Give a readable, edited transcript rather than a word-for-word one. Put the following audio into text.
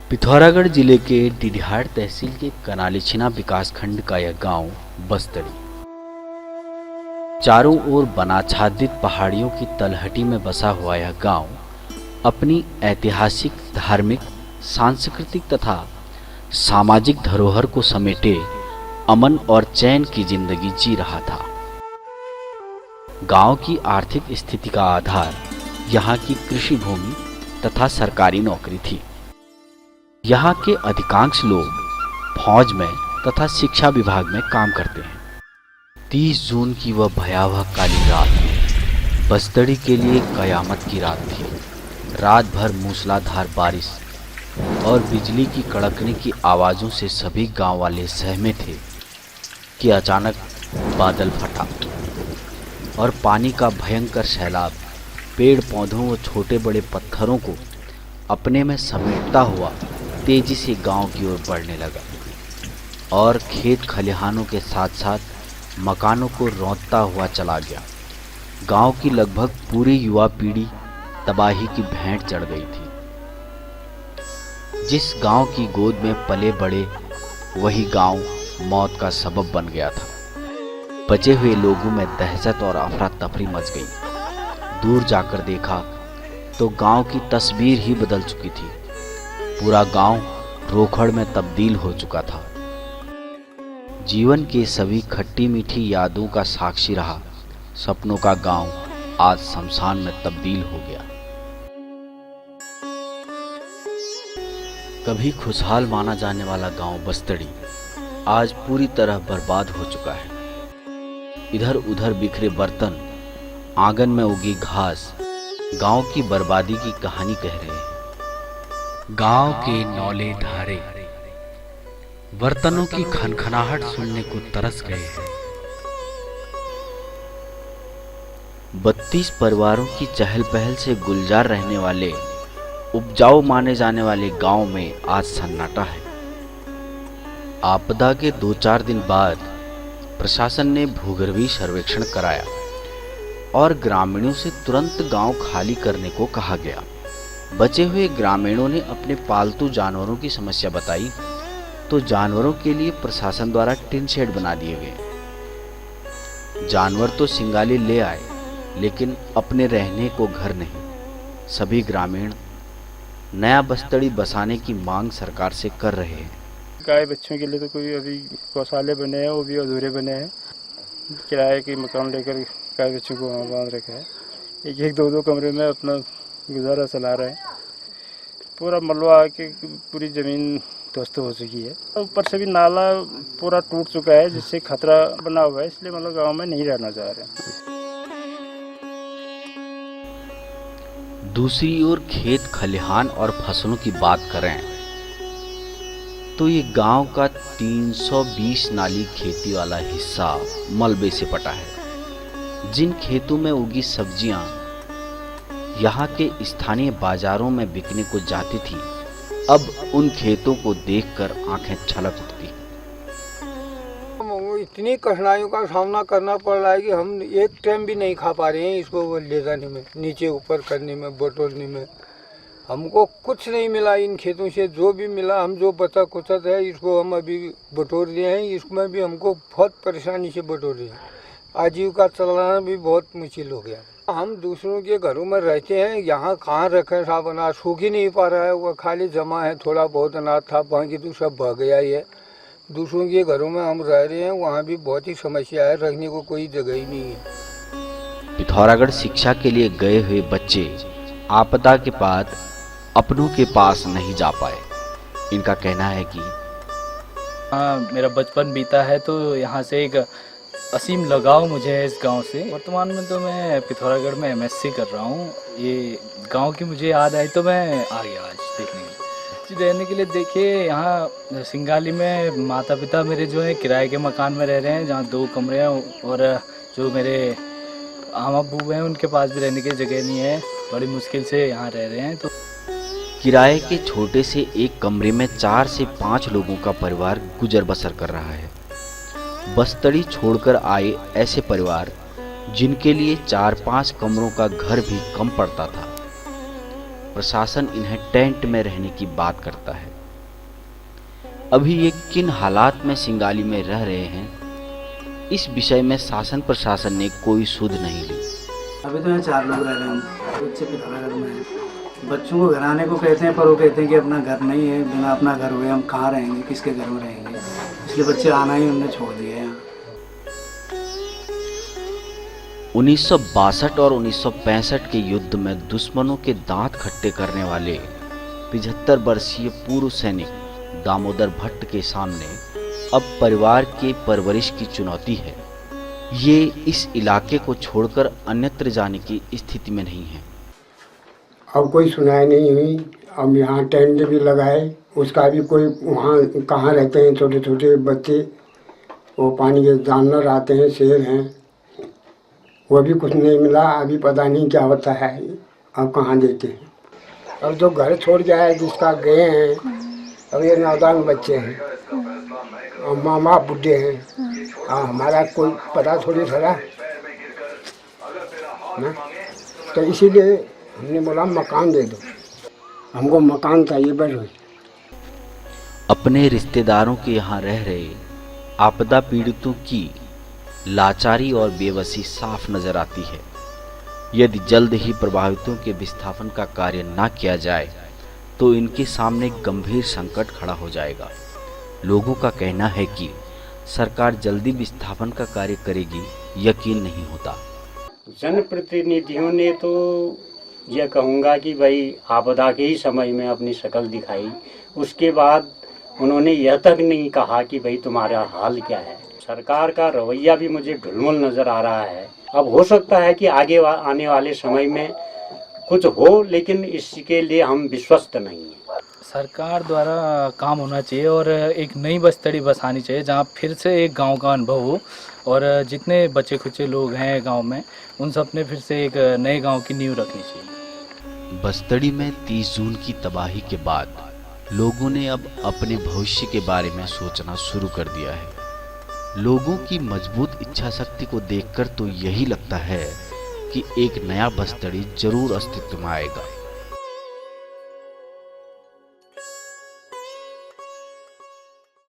पिथौरागढ़ जिले के डीडीहाट तहसील के कनालीछिना विकासखंड का यह गांव बस्तड़ी चारों ओर बनाच्छादित पहाड़ियों की तलहटी में बसा हुआ यह गांव अपनी ऐतिहासिक, धार्मिक, सांस्कृतिक तथा सामाजिक धरोहर को समेटे अमन और चैन की जिंदगी जी रहा था। गांव की आर्थिक स्थिति का आधार यहाँ की कृषि भूमि तथा सरकारी नौकरी थी। यहाँ के अधिकांश लोग फौज में तथा शिक्षा विभाग में काम करते हैं। 30 जून की वह भयावह काली रात बस्तड़ी के लिए कयामत की रात थी। रात भर मूसलाधार बारिश और बिजली की कड़कने की आवाज़ों से सभी गांव वाले सहमे थे कि अचानक बादल फटा और पानी का भयंकर सैलाब पेड़ पौधों व छोटे बड़े पत्थरों को अपने में समेटता हुआ तेजी से गांव की ओर बढ़ने लगा और खेत खलिहानों के साथ साथ मकानों को रौंदता हुआ चला गया। गांव की लगभग पूरी युवा पीढ़ी तबाही की भेंट चढ़ गई थी। जिस गांव की गोद में पले बड़े वही गांव मौत का सबब बन गया था। बचे हुए लोगों में दहशत और अफरा तफरी मच गई। दूर जाकर देखा तो गांव की तस्वीर ही बदल चुकी थी। पूरा गांव रोखड़ में तब्दील हो चुका था। जीवन के सभी खट्टी मीठी यादों का साक्षी रहा सपनों का गांव आज शमशान में तब्दील हो गया। कभी खुशहाल माना जाने वाला गांव बस्तड़ी आज पूरी तरह बर्बाद हो चुका है। इधर उधर बिखरे बर्तन, आंगन में उगी घास गांव की बर्बादी की कहानी कह रहे हैं। गांव के नौले धारे बर्तनों की खनखनाहट सुनने को तरस गए हैं। 32 परिवारों की चहल पहल से गुलजार रहने वाले उपजाऊ माने जाने वाले गांव में आज सन्नाटा है। आपदा के 2-4 दिन बाद प्रशासन ने भूगर्भीय सर्वेक्षण कराया और ग्रामीणों से तुरंत गांव खाली करने को कहा गया। बचे हुए ग्रामीणों ने अपने पालतू जानवरों की समस्या बताई तो जानवरों के लिए प्रशासन द्वारा टिन शेड बना दिए गए। जानवर तो सिंगाली ले आए लेकिन अपने रहने को घर नहीं। सभी ग्रामीण नया बस्तड़ी बसाने की मांग सरकार से कर रहे हैं। गाय बच्चों के लिए तो कोई अभी गौशाले बने हैं, वो भी अधूरे बने हैं। किराए के मकान लेकर गाय बच्चों को वहाँ बांध रखा है। एक एक दो कमरे में अपना गुजारा चला रहे हैं। पूरा मलबा आके पूरी ज़मीन ध्वस्त हो चुकी है। ऊपर से भी नाला पूरा टूट चुका है जिससे खतरा बना हुआ है, इसलिए मतलब गांव में नहीं रहना चाह रहे हैं। दूसरी ओर खेत खलिहान और फसलों की बात करें तो ये गांव का 320 नाली खेती वाला हिस्सा मलबे से पटा है। जिन खेतों में उगी सब्जियां यहाँ के स्थानीय बाजारों में बिकने को जाती थी, अब उन खेतों को देखकर आंखें छलक उठती। इतनी कठिनाइयों का सामना करना पड़ रहा है कि हम एक टाइम भी नहीं खा पा रहे हैं। इसको ले जाने में, नीचे ऊपर करने में, बटोरने में हमको कुछ नहीं मिला। इन खेतों से जो भी मिला, हम जो बचा कुचत है इसको हम अभी बटोर रहे हैं। इसमें भी हमको बहुत परेशानी से बटोर रहे हैं। आजीविका चलाना भी बहुत मुश्किल हो गया। हम दूसरों के घरों में रहते हैं, यहाँ कहाँ रखें साहब। अनाज सूख ही नहीं पा रहा है, वह खाली जमा है। थोड़ा बहुत अनाज था, बाकी तो सब बह गया ही है। दूसरों के घरों में हम रह रहे हैं, वहाँ भी बहुत ही समस्या है, रखने को कोई जगह ही नहीं है। पिथौरागढ़ शिक्षा के लिए गए हुए बच्चे आपदा के बाद अपनों के पास नहीं जा पाए। इनका कहना है कि मेरा बचपन बीता है तो यहाँ से एक असीम लगाव मुझे है इस गांव से। वर्तमान में तो मैं पिथौरागढ़ में एमएससी कर रहा हूँ। ये गांव की मुझे याद आई तो मैं आ गया आज देखने के लिए। रहने के लिए देखिए, यहाँ सिंगाली में माता पिता मेरे जो है किराए के मकान में रह रहे हैं, जहाँ 2 कमरे हैं और जो मेरे आम अब्बू हैं उनके पास भी रहने की जगह नहीं है। बड़ी मुश्किल से यहाँ रह रहे हैं। तो किराए के छोटे से एक कमरे में 4 से 5 लोगों का परिवार गुजर बसर कर रहा है। बस्तड़ी छोड़कर आए ऐसे परिवार जिनके लिए 4-5 कमरों का घर भी कम पड़ता था, प्रशासन इन्हें टेंट में रहने की बात करता है। अभी ये किन हालात में सिंगाली में रह रहे हैं, इस विषय में शासन प्रशासन ने कोई सुध नहीं ली। अभी तो यहाँ 4 लोग रह रहे हैं, बच्चे पिथौरागढ़ में हैं। बच्चों को घर आने को कहते हैं, पर वो कहते हैं कि अपना घर नहीं है, बिना अपना घर हुए हम कहाँ रहेंगे, किसके घर में रहेंगे, इसलिए बच्चे आना ही उन्होंने छोड़ दिया है। 1962 और 1965 के युद्ध में दुश्मनों के दांत खट्टे करने वाले 75 वर्षीय पूर्व सैनिक दामोदर भट्ट के सामने अब परिवार के परवरिश की चुनौती है। ये इस इलाके को छोड़कर अन्यत्र जाने की स्थिति में नहीं है। अब कोई सुनाई नहीं हुई। अब यहाँ टेंट भी लगाए, उसका भी कोई, वहाँ कहाँ रहते हैं छोटे छोटे बच्चे, वो पानी के जानवर आते हैं, शेर हैं, वो भी कुछ नहीं मिला। अभी पता नहीं क्या होता है, अब कहाँ देते हैं। अब जो घर छोड़ गया है, जिसका गए हैं, अब ये नादान बच्चे हैं और मामा बुढ़े हैं। हमारा कोई पता थोड़ी चला ना, तो इसीलिए हमने बोला मकान दे दो, हमको मकान चाहिए बस। अपने रिश्तेदारों के यहाँ रह रहे आपदा पीड़ितों की लाचारी और बेबसी साफ नजर आती है। यदि जल्द ही प्रभावितों के विस्थापन का कार्य न किया जाए तो इनके सामने गंभीर संकट खड़ा हो जाएगा। लोगों का कहना है कि सरकार जल्दी विस्थापन का कार्य करेगी, यकीन नहीं होता। जनप्रतिनिधियों ने तो यह कहूँगा कि भाई आपदा के ही समय में अपनी शक्ल दिखाई, उसके बाद उन्होंने यह तक नहीं कहा कि भाई तुम्हारा हाल क्या है। सरकार का रवैया भी मुझे ढुलमुल नज़र आ रहा है। अब हो सकता है कि आगे आने वाले समय में कुछ हो, लेकिन इसके लिए हम विश्वस्त नहीं हैं। सरकार द्वारा काम होना चाहिए और एक नई बस्तड़ी बसानी चाहिए जहाँ फिर से एक गांव का अनुभव हो और जितने बचे खुचे लोग हैं गांव में, उन सब ने फिर से एक नए गांव की नींव रखनी चाहिए। बस्तड़ी में 30 जून की तबाही के बाद लोगों ने अब अपने भविष्य के बारे में सोचना शुरू कर दिया है। लोगों की मजबूत इच्छा शक्ति को देखकर तो यही लगता है कि एक नया बस्तड़ी जरूर अस्तित्व में आएगा।